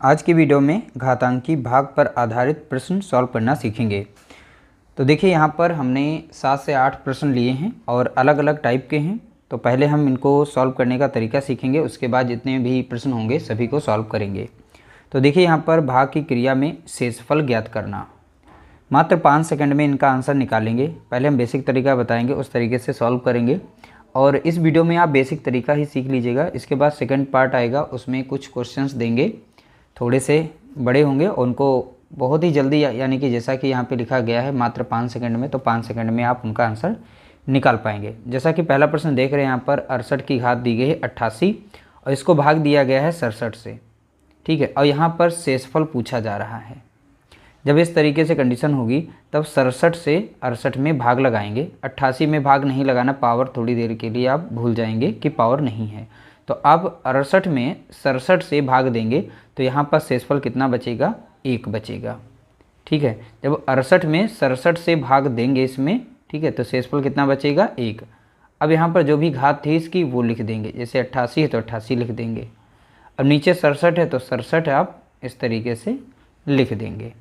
आज की वीडियो में घातांकी भाग पर आधारित प्रश्न सॉल्व करना सीखेंगे। तो देखिए यहाँ पर हमने 7 से 8 प्रश्न लिए हैं और अलग अलग टाइप के हैं। तो पहले हम इनको सॉल्व करने का तरीका सीखेंगे, उसके बाद जितने भी प्रश्न होंगे सभी को सॉल्व करेंगे। तो देखिए यहाँ पर भाग की क्रिया में शेषफल ज्ञात करना, मात्र 5 सेकंड में इनका आंसर निकालेंगे। पहले हम बेसिक तरीका बताएंगे, उस तरीके से सॉल्व करेंगे। और इस वीडियो में आप बेसिक तरीका ही सीख लीजिएगा। इसके बाद सेकंड पार्ट आएगा, उसमें कुछ क्वेश्चंस देंगे, थोड़े से बड़े होंगे और उनको बहुत ही जल्दी, यानी कि जैसा कि यहाँ पे लिखा गया है मात्र 5 सेकंड में, तो 5 सेकंड में आप उनका आंसर निकाल पाएंगे। जैसा कि पहला प्रश्न देख रहे हैं, यहाँ पर 68 की घात दी गई है 88 और इसको भाग दिया गया है 67 से, ठीक है। और यहाँ पर शेषफल पूछा जा रहा है। जब इस तरीके से कंडीशन होगी तब 67 से 68 में भाग लगाएंगे। 88 में भाग नहीं लगाना, पावर थोड़ी देर के लिए आप भूल जाएंगे कि पावर नहीं है। तो अब 68 में 67 से भाग देंगे तो यहाँ पर शेषफल कितना बचेगा, 1 बचेगा, ठीक है। जब 68 में 67 से भाग देंगे इसमें, ठीक है, तो शेषफल कितना बचेगा, 1। अब यहाँ पर जो भी घात थी इसकी वो लिख देंगे। जैसे 88 है तो 88 लिख देंगे। अब नीचे 67 है तो 67 आप इस तरीके से लिख देंगे।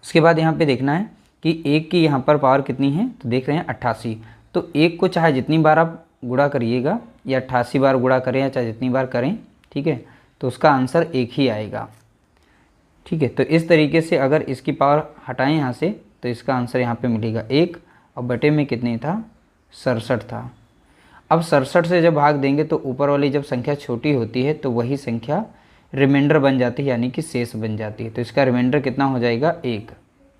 उसके बाद यहाँ पे देखना है कि 1 की यहाँ पर पावर कितनी है, तो देख रहे हैं 88। तो 1 को चाहे जितनी बार आप गुणा करिएगा, या 88 बार गुणा करें या चाहे जितनी बार करें, ठीक है, तो उसका आंसर 1 ही आएगा, ठीक है। तो इस तरीके से अगर इसकी पावर हटाएं यहाँ से तो इसका आंसर यहाँ पे मिलेगा 1 और बटे में कितने था, 67 था। अब 67 से जब भाग देंगे तो ऊपर वाली जब संख्या छोटी होती है तो वही संख्या रिमाइंडर बन जाती है, यानी कि शेष बन जाती है। तो इसका रिमाइंडर कितना हो जाएगा, 1।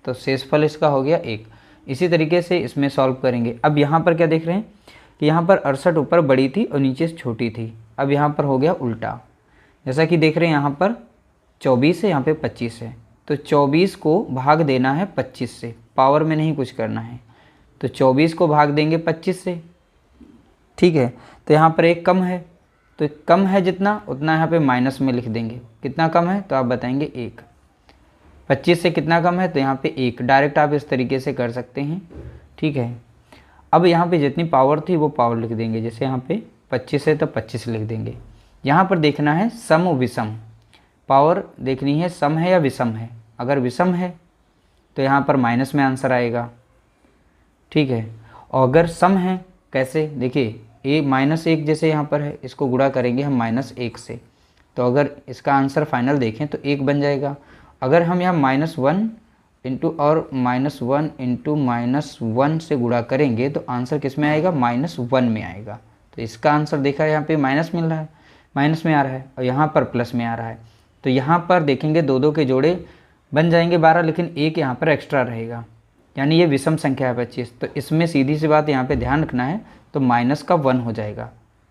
तो शेषफल इसका हो गया 1। इसी तरीके से इसमें सॉल्व करेंगे। अब यहाँ पर क्या देख रहे हैं कि यहाँ पर 68 ऊपर बड़ी थी और नीचे छोटी थी। अब यहाँ पर हो गया उल्टा, जैसा कि देख रहे हैं यहाँ पर 24 है, यहाँ पे 25 है। तो 24 को भाग देना है 25 से, पावर में नहीं कुछ करना है। तो 24 को भाग देंगे 25 से, ठीक है। तो यहाँ पर 1 कम है, तो कम है जितना उतना यहाँ पे माइनस में लिख देंगे। कितना कम है तो आप बताएंगे 1। 25 से कितना कम है तो यहाँ पे 1। डायरेक्ट आप इस तरीके से कर सकते हैं, ठीक है। अब यहाँ पे जितनी पावर थी वो पावर लिख देंगे। जैसे यहाँ पे 25 है तो 25 लिख देंगे। यहाँ पर देखना है सम विषम, पावर देखनी है सम है या विषम है। अगर विषम है तो यहाँ पर माइनस में आंसर आएगा, ठीक है। और अगर सम है, कैसे, देखिए -1 जैसे यहाँ पर है, इसको गुणा करेंगे हम -1 से, तो अगर इसका आंसर फाइनल देखें तो 1 बन जाएगा। अगर हम यहाँ -1 इंटू और -1 इंटू -1 से गुणा करेंगे तो आंसर किस में आएगा, -1 में आएगा। तो इसका आंसर देखा यहाँ पे माइनस मिल रहा है, माइनस में आ रहा है, और यहाँ पर प्लस में आ रहा है। तो यहाँ पर देखेंगे 2 के जोड़े बन जाएंगे 12, लेकिन 1 यहाँ पर एक्स्ट्रा रहेगा, यानी ये विषम संख्या है 25। तो इसमें सीधी सी बात यहाँ पे ध्यान रखना है, तो माइनस का 1 हो जाएगा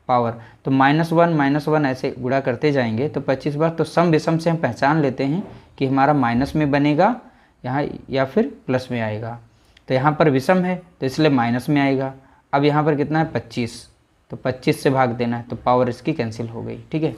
पावर। तो -1 ऐसे गुणा करते जाएंगे तो 25 बार। तो सम विषम से हम पहचान लेते हैं कि हमारा माइनस में बनेगा यहाँ या फिर प्लस में आएगा। तो यहाँ पर विषम है तो इसलिए माइनस में आएगा। अब यहाँ पर कितना है, 25, तो 25 से भाग देना है, तो पावर इसकी कैंसिल हो गई, ठीक है।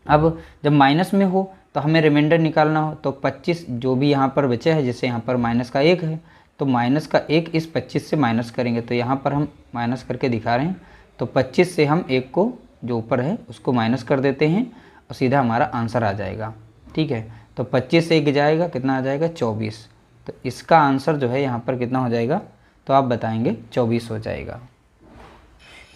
अब जब माइनस में हो तो हमें रिमाइंडर निकालना हो, तो 25 जो भी यहाँ पर बचे है, जैसे यहाँ पर माइनस का 1 है तो माइनस का 1 इस 25 से माइनस करेंगे। तो यहाँ पर हम माइनस करके दिखा रहे हैं। तो 25 से हम 1 को जो ऊपर है उसको माइनस कर देते हैं और सीधा हमारा आंसर आ जाएगा, ठीक है। तो 25 से 1 जाएगा, कितना आ जाएगा, 24। तो इसका आंसर जो है यहाँ पर कितना हो जाएगा, तो आप बताएंगे 24 हो जाएगा।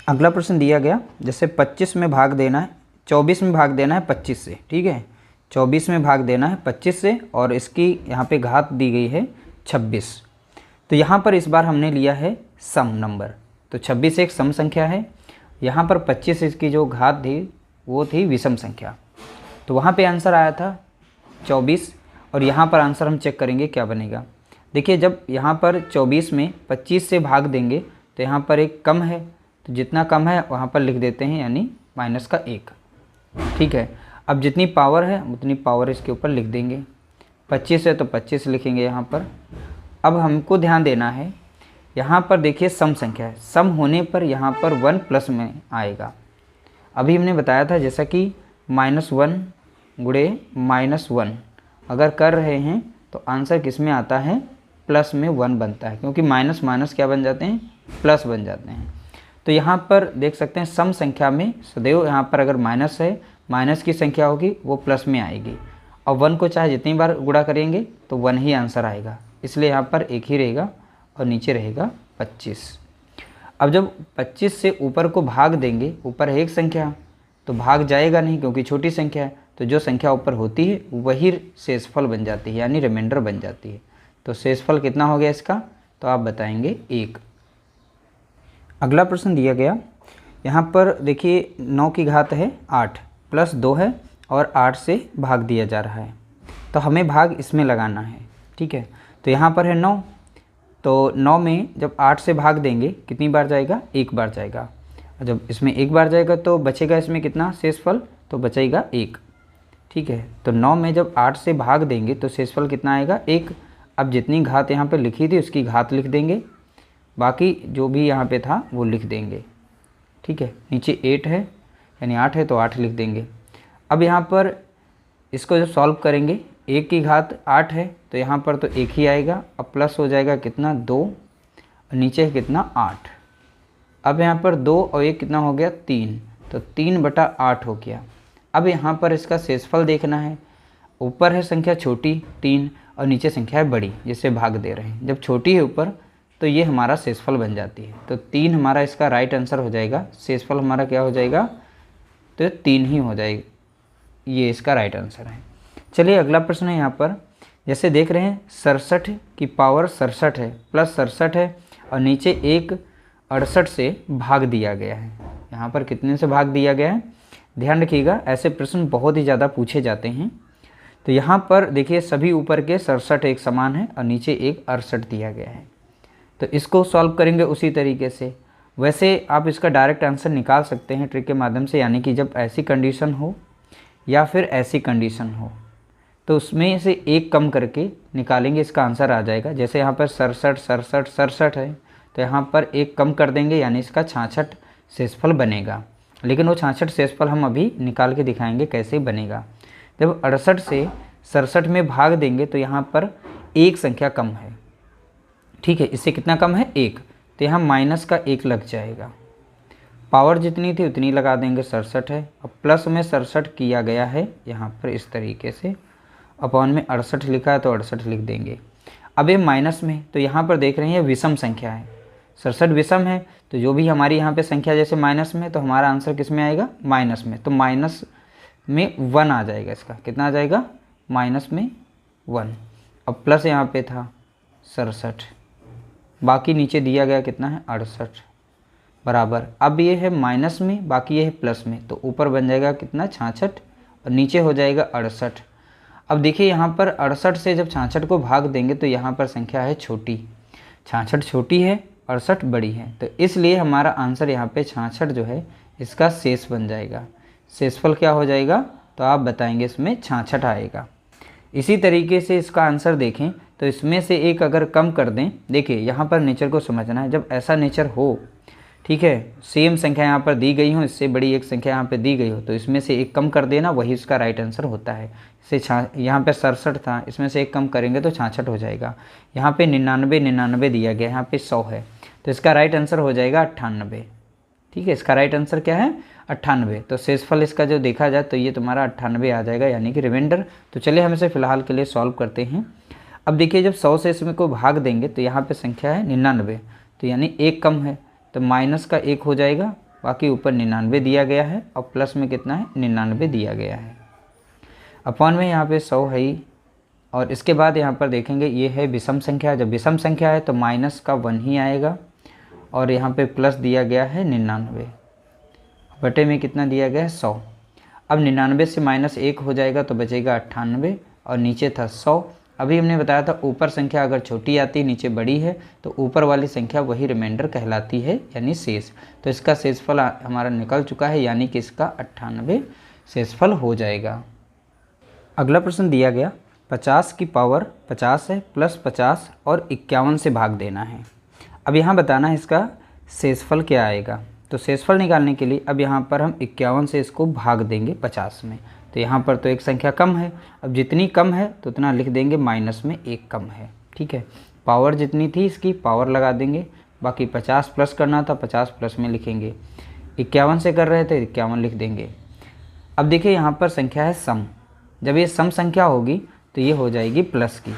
अगला प्रश्न दिया गया, जैसे 25 में भाग देना है, 24 में भाग देना है 25 से, ठीक है। 24 में भाग देना है 25 से और इसकी यहाँ पे घात दी गई है 26। तो यहाँ पर इस बार हमने लिया है सम नंबर, तो 26 एक सम संख्या है। यहाँ पर 25 इसकी जो घात थी वो थी विषम संख्या। तो वहाँ पे आंसर आया था 24 और यहाँ पर आंसर हम चेक करेंगे क्या बनेगा। देखिए जब यहाँ पर 24 में 25 से भाग देंगे तो यहाँ पर 1 कम है, तो जितना कम है वहाँ पर लिख देते हैं, यानी माइनस का 1, ठीक है। अब जितनी पावर है उतनी पावर इसके ऊपर लिख देंगे। 25 है तो 25 लिखेंगे यहाँ पर। अब हमको ध्यान देना है, यहाँ पर देखिए सम संख्या है, सम होने पर यहाँ पर 1 प्लस में आएगा। अभी हमने बताया था जैसा कि -1 गुणे -1 अगर कर रहे हैं तो आंसर किस में आता है, प्लस में 1 बनता है, क्योंकि माइनस माइनस क्या बन जाते हैं, प्लस बन जाते हैं। तो यहाँ पर देख सकते हैं सम संख्या में सदैव यहाँ पर अगर माइनस है, माइनस की संख्या होगी वो प्लस में आएगी। और 1 को चाहे जितनी बार गुणा करेंगे तो 1 ही आंसर आएगा, इसलिए यहाँ पर एक ही रहेगा और नीचे रहेगा 25। अब जब 25 से ऊपर को भाग देंगे, ऊपर है एक संख्या तो भाग जाएगा नहीं क्योंकि छोटी संख्या है, तो जो संख्या ऊपर होती है वही शेषफल बन जाती है, यानी रिमाइंडर बन जाती है। तो शेषफल कितना हो गया इसका, तो आप बताएंगे 1। अगला प्रश्न दिया गया, यहाँ पर देखिए 9 की घात है 8 प्लस 2 है और 8 से भाग दिया जा रहा है, तो हमें भाग इसमें लगाना है। ठीक है, तो यहाँ पर है 9, तो 9 में जब 8 से भाग देंगे कितनी बार जाएगा, एक बार जाएगा। जब इसमें एक बार जाएगा तो बचेगा इसमें कितना शेषफल, तो बचेगा 1। ठीक है, तो 9 में जब 8 से भाग देंगे तो शेषफल कितना आएगा, 1। अब जितनी घात यहाँ पे लिखी थी उसकी घात लिख देंगे, बाकी जो भी यहाँ पे था वो लिख देंगे। ठीक है, नीचे 8 है यानी 8 है तो 8 लिख देंगे। अब यहाँ पर इसको जब सॉल्व करेंगे, 1 की घात 8 है तो यहाँ पर तो 1 ही आएगा। अब प्लस हो जाएगा कितना, 2, और नीचे है कितना 8। अब यहाँ पर 2 और 1 कितना हो गया, 3, तो 3/8 हो गया। अब यहाँ पर इसका शेषफल देखना है, ऊपर है संख्या छोटी 3 और नीचे संख्या है बड़ी जिससे भाग दे रहे हैं। जब छोटी है ऊपर तो ये हमारा शेषफल बन जाती है, तो 3 हमारा इसका राइट आंसर हो जाएगा। शेषफल हमारा क्या हो जाएगा, तो 3 ही हो जाएगा, ये इसका राइट आंसर है। चलिए अगला प्रश्न है, यहाँ पर जैसे देख रहे हैं 67 की पावर 67 है प्लस 67 है और नीचे एक 68 से भाग दिया गया है। यहाँ पर कितने से भाग दिया गया है, ध्यान रखिएगा, ऐसे प्रश्न बहुत ही ज़्यादा पूछे जाते हैं। तो यहाँ पर देखिए सभी ऊपर के 67 एक समान है और नीचे एक 68 दिया गया है, तो इसको सॉल्व करेंगे उसी तरीके से। वैसे आप इसका डायरेक्ट आंसर निकाल सकते हैं ट्रिक के माध्यम से, यानी कि जब ऐसी कंडीशन हो या फिर ऐसी कंडीशन हो तो उसमें से एक कम करके निकालेंगे, इसका आंसर आ जाएगा। जैसे यहाँ पर 67 67 67 है तो यहाँ पर एक कम कर देंगे यानी इसका 66 शेषफल बनेगा। लेकिन वो 66 शेषफल हम अभी निकाल के दिखाएंगे कैसे बनेगा। जब 68 से 67 में भाग देंगे तो यहाँ पर एक संख्या कम है। ठीक है, इससे कितना कम है, 1, तो यहाँ माइनस का 1 लग जाएगा। पावर जितनी थी उतनी लगा देंगे, 67 है। अब प्लस में 67 किया गया है यहाँ पर इस तरीके से, अपॉन में 68 लिखा है तो 68 लिख देंगे। अब ये माइनस में, तो यहाँ पर देख रहे हैं विषम संख्या है, 67 विषम है, तो जो भी हमारी यहाँ पे संख्या जैसे माइनस में, तो हमारा आंसर किस में आएगा, माइनस में। तो माइनस में 1 आ जाएगा, इसका कितना आ जाएगा, माइनस में 1। अब प्लस यहाँ पे था 67, बाकी नीचे दिया गया कितना है 68 बराबर। अब ये है माइनस में, बाकी ये है प्लस में, तो ऊपर बन जाएगा कितना 66 और नीचे हो जाएगा 68। अब देखिए यहाँ पर 68 से जब 66 को भाग देंगे तो यहाँ पर संख्या है छोटी, 66 छोटी है 68 बड़ी है, तो इसलिए हमारा आंसर यहाँ पे 66 जो है इसका शेष बन जाएगा। शेषफल क्या हो जाएगा, तो आप बताएंगे इसमें 66 आएगा। इसी तरीके से इसका आंसर देखें तो इसमें से एक अगर कम कर दें, देखिए यहाँ पर नेचर को समझना है, जब ऐसा नेचर हो, ठीक है, सेम संख्या यहाँ पर दी गई हो, इससे बड़ी एक संख्या यहाँ पे दी गई हो, तो इसमें से एक कम कर देना, वही इसका राइट आंसर होता है। जैसे यहाँ पे 67 था, इसमें से एक कम करेंगे तो 66 हो जाएगा। यहाँ पे 99 99 दिया गया, यहाँ पे 100 है, तो इसका राइट आंसर हो जाएगा 98। ठीक है, इसका राइट आंसर क्या है, 98। तो शेषफल इसका जो देखा जाए तो ये तुम्हारा 98 आ जाएगा, यानी कि रिमाइंडर। तो चलिए हम इसे फिलहाल के लिए सॉल्व करते हैं। अब देखिए जब 100 से इसमें को भाग देंगे तो यहाँ पे संख्या है 99, तो यानी एक कम है, तो माइनस का 1 हो जाएगा, बाकी ऊपर 99 दिया गया है और प्लस में कितना है 99 दिया गया है। अपॉन में यहाँ पे 100 है ही, और इसके बाद यहाँ पर देखेंगे ये है विषम संख्या। जब विषम संख्या है तो माइनस का 1 ही आएगा और यहाँ पे प्लस दिया गया है 99, बटे में कितना दिया गया है 100। अब 99 से माइनस 1 हो जाएगा तो बचेगा 98 और नीचे था 100। अभी हमने बताया था ऊपर संख्या अगर छोटी आती है नीचे बड़ी है तो ऊपर वाली संख्या वही रिमाइंडर कहलाती है, यानी शेष। तो इसका शेषफल हमारा निकल चुका है, यानी कि इसका 98 शेषफल हो जाएगा। अगला प्रश्न दिया गया 50 की पावर 50 है प्लस 50 और 51 से भाग देना है। अब यहाँ बताना है इसका शेषफल क्या आएगा। तो शेषफल निकालने के लिए अब यहाँ पर हम 51 से इसको भाग देंगे 50 में, तो यहाँ पर तो एक संख्या कम है, अब जितनी कम है तो उतना लिख देंगे, माइनस में 1 कम है। ठीक है, पावर जितनी थी इसकी पावर लगा देंगे, बाकी 50 प्लस करना था 50 प्लस में लिखेंगे, 51 से कर रहे थे 51 लिख देंगे। अब देखिए यहाँ पर संख्या है सम, जब ये सम संख्या होगी तो ये हो जाएगी प्लस की,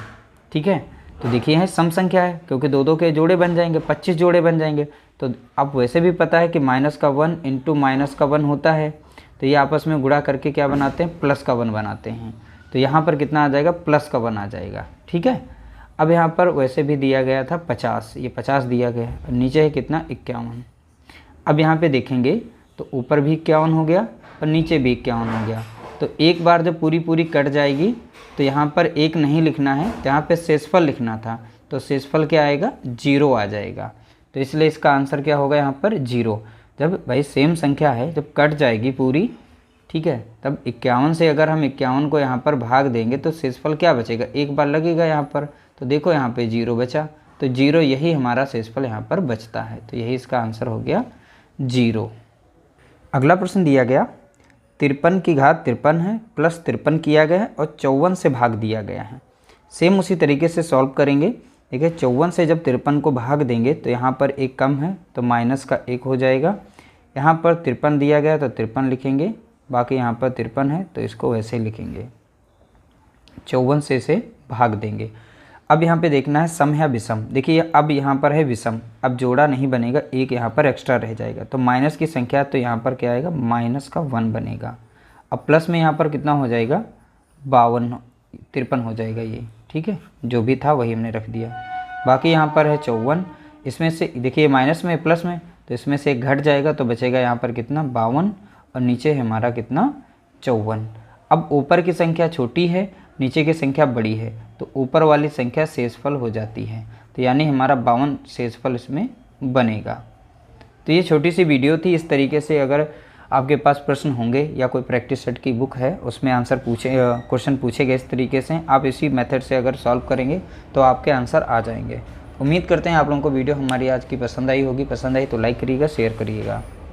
ठीक है। तो देखिए यहाँ सम संख्या है क्योंकि दो दो के जोड़े बन जाएंगे, 25 जोड़े बन जाएंगे। तो अब वैसे भी पता है कि माइनस का 1 इंटू माइनस का 1 होता है, तो ये आपस में गुणा करके क्या बनाते हैं, प्लस का 1 बनाते हैं। तो यहाँ पर कितना आ जाएगा, प्लस का 1 आ जाएगा, ठीक है। अब यहाँ पर वैसे भी दिया गया था 50, ये 50 दिया गया है, नीचे है कितना 51। अब यहाँ पे देखेंगे तो ऊपर भी 51 हो गया और नीचे भी 51 हो गया। तो एक बार जब पूरी पूरी कट जाएगी तो यहाँ पर 1 नहीं लिखना है, तो यहाँ पे शेषफल लिखना था, तो शेषफल क्या आएगा, 0 आ जाएगा। तो इसलिए इसका आंसर क्या होगा यहाँ पर 0। जब भाई सेम संख्या है, जब कट जाएगी पूरी, ठीक है, तब 51 से अगर हम 51 को यहाँ पर भाग देंगे तो शेषफल क्या बचेगा, एक बार लगेगा यहाँ पर, तो देखो यहाँ पे 0 बचा, तो 0 यही हमारा शेषफल यहाँ पर बचता है। तो यही इसका आंसर हो गया 0। अगला प्रश्न दिया गया 53 की घात 53 है प्लस 53 किया गया है और 54 से भाग दिया गया है। सेम उसी तरीके से सॉल्व करेंगे। देखिए 54 से जब 53 को भाग देंगे तो यहाँ पर एक कम है तो माइनस का 1 हो जाएगा। यहाँ पर 53 दिया गया तो 53 लिखेंगे, बाकी यहाँ पर 53 है तो इसको वैसे लिखेंगे, 54 से इसे भाग देंगे। अब यहाँ पे देखना है सम है विषम। देखिए अब यहाँ पर है विषम, अब जोड़ा नहीं बनेगा, एक यहाँ पर एक्स्ट्रा रह जाएगा, तो माइनस की संख्या तो यहाँ पर क्या आएगा, माइनस का 1 बनेगा। अब प्लस में यहाँ पर कितना हो जाएगा, 53 हो जाएगा ये, ठीक है, जो भी था वही हमने रख दिया। बाकी यहाँ पर है 54, इसमें से देखिए माइनस में प्लस में, तो इसमें से घट जाएगा तो बचेगा यहाँ पर कितना 52 और नीचे है हमारा कितना 54। अब ऊपर की संख्या छोटी है, नीचे की संख्या बड़ी है, तो ऊपर वाली संख्या शेषफल हो जाती है, तो यानी हमारा 52 शेषफल इसमें बनेगा। तो ये छोटी सी वीडियो थी। इस तरीके से अगर आपके पास प्रश्न होंगे या कोई प्रैक्टिस सेट की बुक है उसमें आंसर क्वेश्चन पूछे गए इस तरीके से, आप इसी मेथड से अगर सॉल्व करेंगे तो आपके आंसर आ जाएंगे। उम्मीद करते हैं आप लोगों को वीडियो हमारी आज की पसंद आई होगी। पसंद आई तो लाइक करिएगा, शेयर करिएगा।